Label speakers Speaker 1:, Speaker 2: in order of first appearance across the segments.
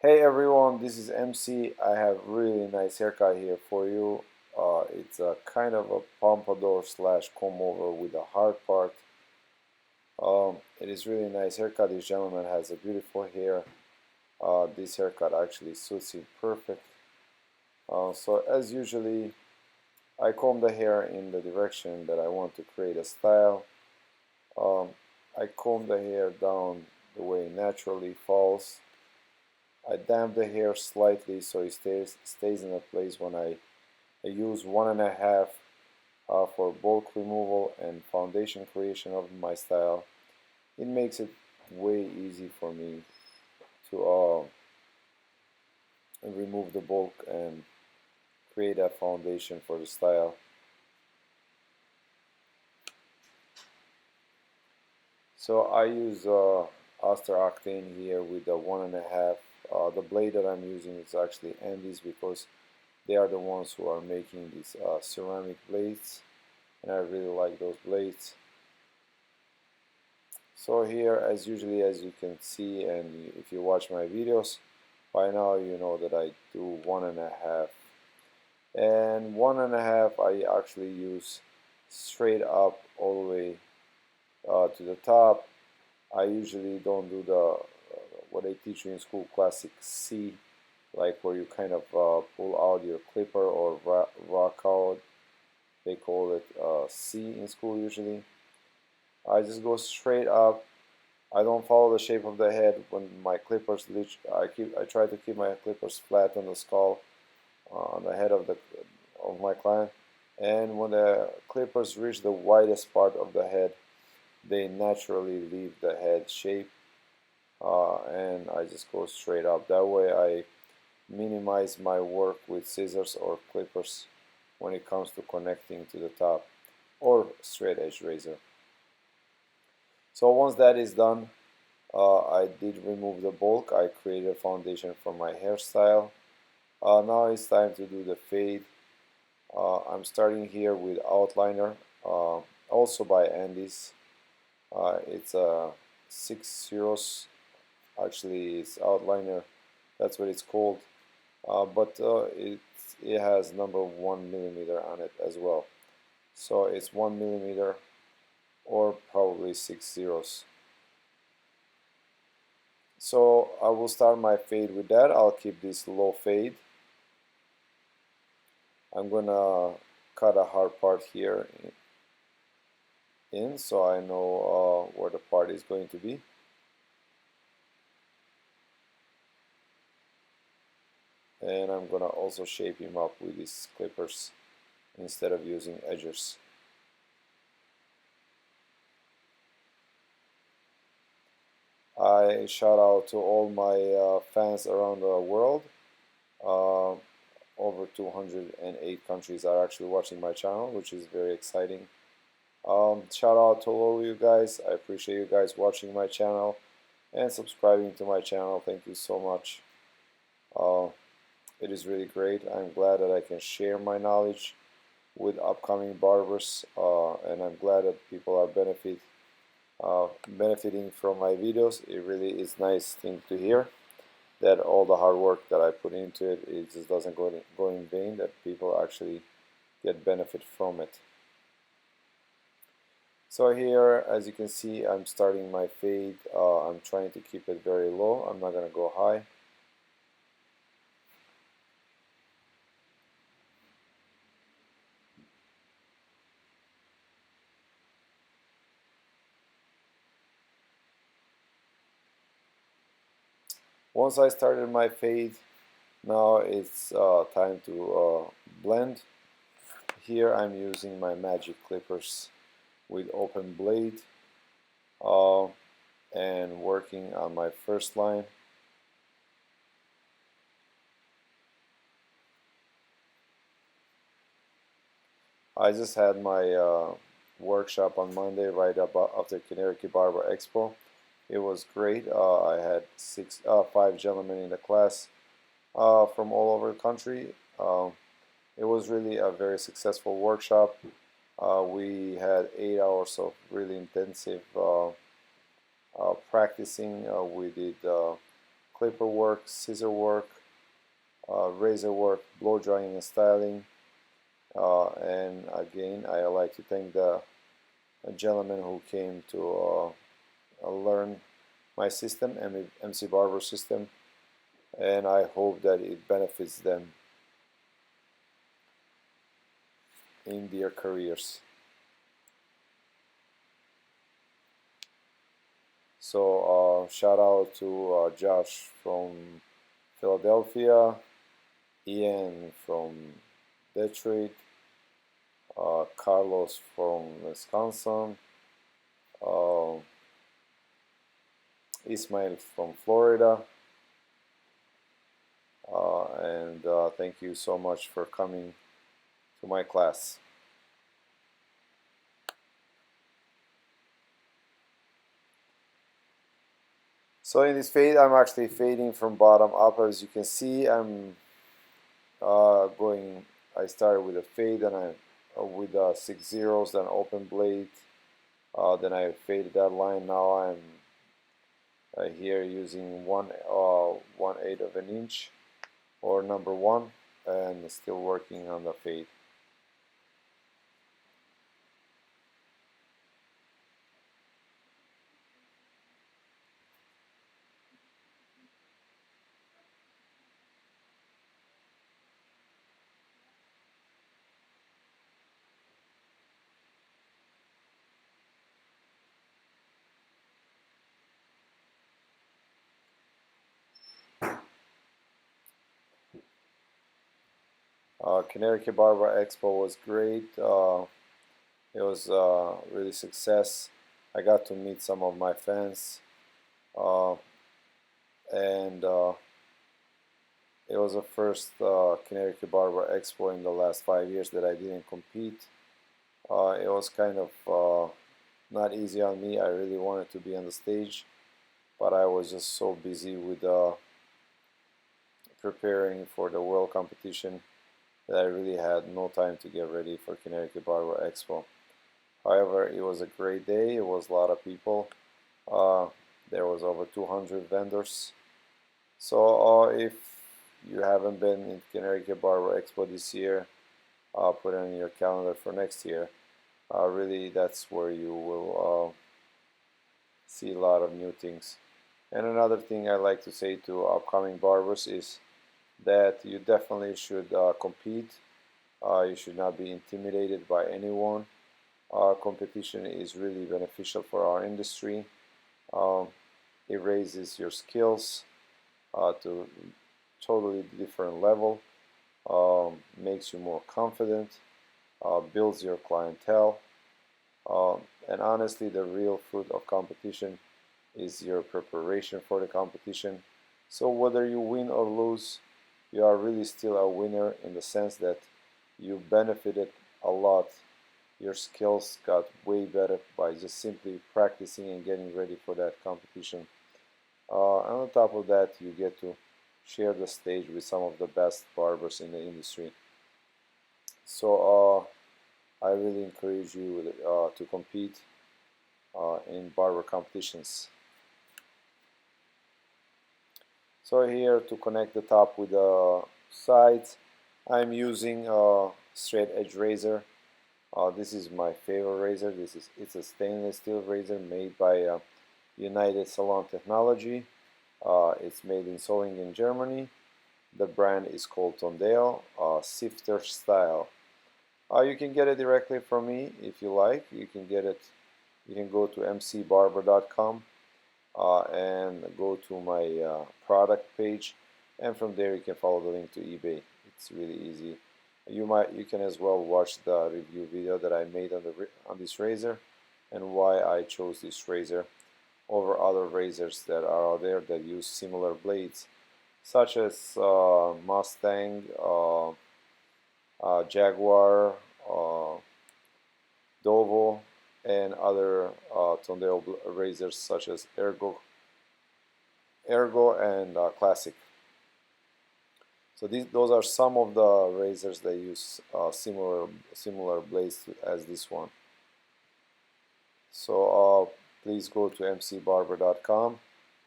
Speaker 1: Hey everyone, this is MC. I have really nice haircut here for you. It's a kind of a pompadour slash comb over with a hard part. It is really nice haircut. This gentleman has a beautiful hair. This haircut actually suits him perfect. So as usually, I comb the hair in the direction that I want to create a style. Um, I comb the hair down the way it naturally falls. I damp the hair slightly so it stays in a place when I use 1.5 for bulk removal and foundation creation of my style. It makes it way easy for me to remove the bulk and create a foundation for the style. So I use Oster Octane here with the 1.5. The blade that I'm using is actually Andes because they are the ones who are making these ceramic blades, and I really like those blades. So here, as usually as you can see, and if you watch my videos, by now you know that I do 1.5. And 1.5 I actually use straight up all the way to the top. I usually don't do the what they teach you in school, classic C, like where you kind of pull out your clipper or rock out. They call it C in school usually. I just go straight up. I don't follow the shape of the head when my clippers reach. I try to keep my clippers flat on the skull, on the head of my client. And when the clippers reach the widest part of the head, they naturally leave the head shape, and I just go straight up. That way, I minimize my work with scissors or clippers when it comes to connecting to the top or straight edge razor. So once that is done, I did remove the bulk. I created a foundation for my hairstyle. Now it's time to do the fade. I'm starting here with outliner, also by Andes. It's a 6 zeros. Actually, it's outliner. That's what it's called. But it has number 1 millimeter on it as well. So it's 1 millimeter or probably 6 zeros. So I will start my fade with that. I'll keep this low fade. I'm gonna cut a hard part here in so I know where the part is going to be. And I'm gonna also shape him up with these clippers instead of using edgers. I shout out to all my fans around the world. Uh, over 208 countries are actually watching my channel, which is very exciting. Shout out to all of you guys. I appreciate you guys watching my channel and subscribing to my channel. Thank you so much. Uh, it is really great. I'm glad that I can share my knowledge with upcoming barbers, and I'm glad that people are benefiting from my videos. It really is nice thing to hear that all the hard work that I put into it, it just doesn't go in vain, that people actually get benefit from it. So here, as you can see, I'm starting my fade. I'm trying to keep it very low. I'm not going to go high. Once I started my fade, now it's time to blend. Here I'm using my magic clippers with open blade uh, and working on my first line. I just had my workshop on Monday right up after MC Barber Expo. It was great. I had 5 gentlemen in the class from all over the country. It was really a very successful workshop. We had 8 hours of really intensive practicing. We did clipper work, scissor work, razor work, blow drying and styling. And again, I like to thank the gentleman who came to learn my system, MC Barber system, and I hope that it benefits them in their careers. So shout out to Josh from Philadelphia, Ian from Detroit, Carlos from Wisconsin, uh, Ismail from Florida, and thank you so much for coming to my class. So in this fade, I'm actually fading from bottom up. As you can see, I'm I started with a fade, and I with 6 zeros, then open blade, then I faded that line. Now I'm here using 1/8 of an inch or number 1, and still working on the fade. Connecticut Barber Expo was great. It was really success. I got to meet some of my fans, and it was the first Connecticut Barber Expo in the last 5 years that I didn't compete. It was kind of not easy on me. I really wanted to be on the stage, but I was just so busy with preparing for the world competition that I really had no time to get ready for Connecticut Barber Expo. However, it was a great day. It was a lot of people. There was over 200 vendors. So if you haven't been in Connecticut Barber Expo this year, put it on your calendar for next year. Really, that's where you will see a lot of new things. And another thing I like to say to upcoming barbers is that you definitely should compete. You should not be intimidated by anyone. Competition is really beneficial for our industry. It raises your skills to totally different level, makes you more confident, builds your clientele, and honestly, the real fruit of competition is your preparation for the competition. So whether you win or lose, you are really still a winner in the sense that you benefited a lot. Your skills got way better by just simply practicing and getting ready for that competition. And on top of that, you get to share the stage with some of the best barbers in the industry. So I really encourage you to compete in barber competitions. So here to connect the top with the sides, I'm using a straight edge razor. This is my favorite razor. It's a stainless steel razor made by United Salon Technology. It's made in Solingen, Germany. The brand is called Tondeo, Sifter Style. You can get it directly from me if you like. You can get it. You can go to mcbarber.com and go to my product page, and from there you can follow the link to eBay. It's really easy. You can as well watch the review video that I made on this razor and why I chose this razor over other razors that are out there that use similar blades, such as Mustang, Jaguar, Dovo, and other Tondeo razors such as Ergo and Classic. So those are some of the razors that use similar blades as this one. So please go to mcbarber.com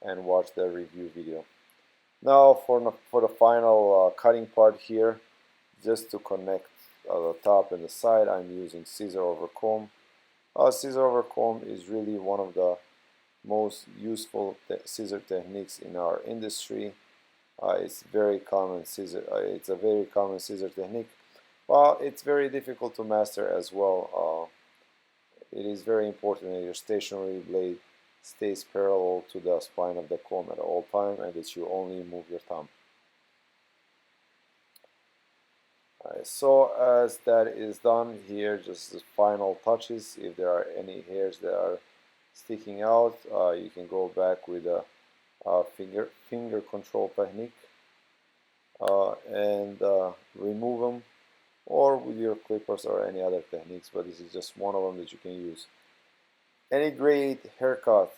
Speaker 1: and watch the review video. Now for the final cutting part here, just to connect the top and the side, I'm using scissor over comb. Scissor over comb is really one of the most useful scissor techniques in our industry. It's very common scissor. It's a very common scissor technique. Well, it's very difficult to master as well. It is very important that your stationary blade stays parallel to the spine of the comb at all time, and that you only move your thumb. So as that is done here, just the final touches. If there are any hairs that are sticking out, you can go back with a finger control technique and remove them, or with your clippers or any other techniques, but this is just one of them that you can use. Any great haircut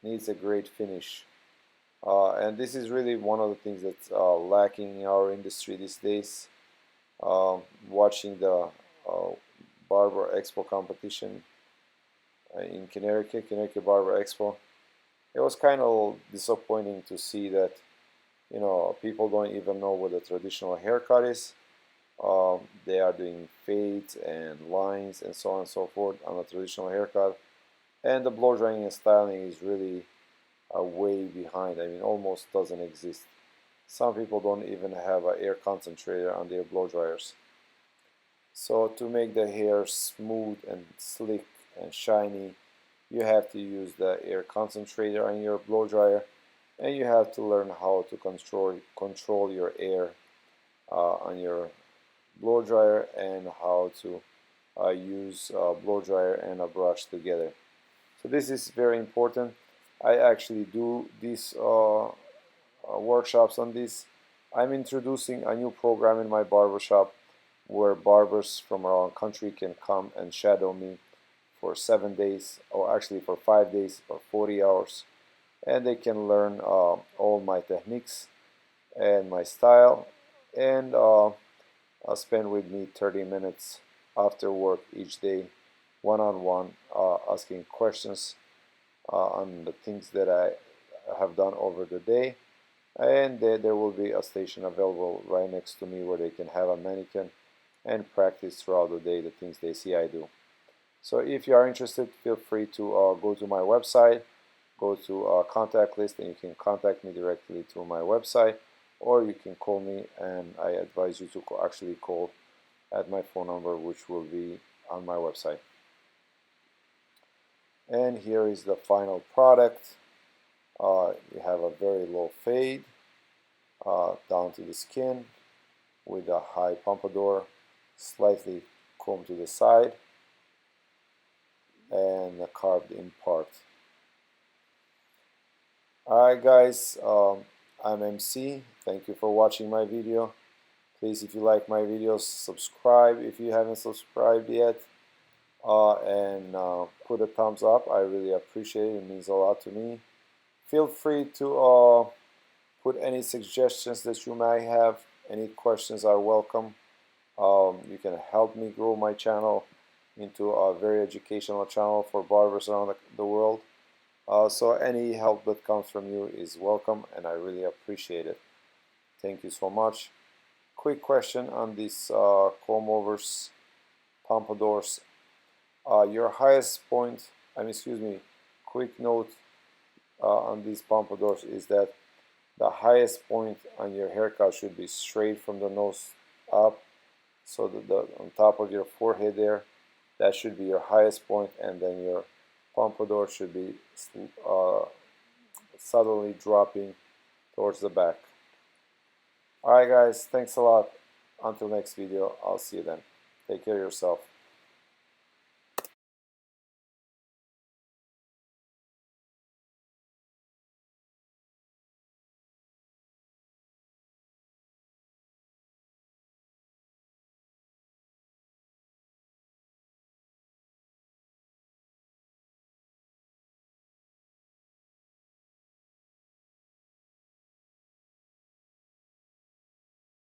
Speaker 1: needs a great finish, and this is really one of the things that's lacking in our industry these days. Watching the Barber Expo competition in Connecticut Barber Expo, it was kind of disappointing to see that, you know, people don't even know what a traditional haircut is. They are doing fades and lines and so on and so forth on a traditional haircut, and the blow drying and styling is really way behind. I mean, almost doesn't exist. Some people don't even have an air concentrator on their blow dryers. So to make the hair smooth and slick and shiny, you have to use the air concentrator on your blow dryer, and you have to learn how to control your air on your blow dryer, and how to use a blow dryer and a brush together. So this is very important. I actually do these workshops on this. I'm introducing a new program in my barbershop where barbers from around the country can come and shadow me for 7 days, or actually for 5 days or 40 hours, and they can learn all my techniques and my style, and spend with me 30 minutes after work each day, one-on-one, asking questions on the things that I have done over the day, and there will be a station available right next to me where they can have a mannequin and practice throughout the day the things they see I do. So if you are interested, feel free to go to my website, go to contact list, and you can contact me directly through my website, or you can call me, and I advise you to actually call at my phone number, which will be on my website. And here is the final product. You have a very low fade down to the skin with a high pompadour, slightly combed to the side, and a carved in part. Alright guys, I'm MC. Thank you for watching my video. Please, if you like my videos, subscribe if you haven't subscribed yet, and put a thumbs up. I really appreciate it. It means a lot to me. Feel free to put any suggestions that you might have. Any questions are welcome. You can help me grow my channel into a very educational channel for barbers around the world. So any help that comes from you is welcome, and I really appreciate it. Thank you so much. Quick question on these comb overs, pompadours. Your highest point, quick note on these pompadours is that the highest point on your haircut should be straight from the nose up. So on top of your forehead there, that should be your highest point, and then your pompadour should be subtly dropping towards the back. Alright guys, thanks a lot. Until next video, I'll see you then. Take care of yourself.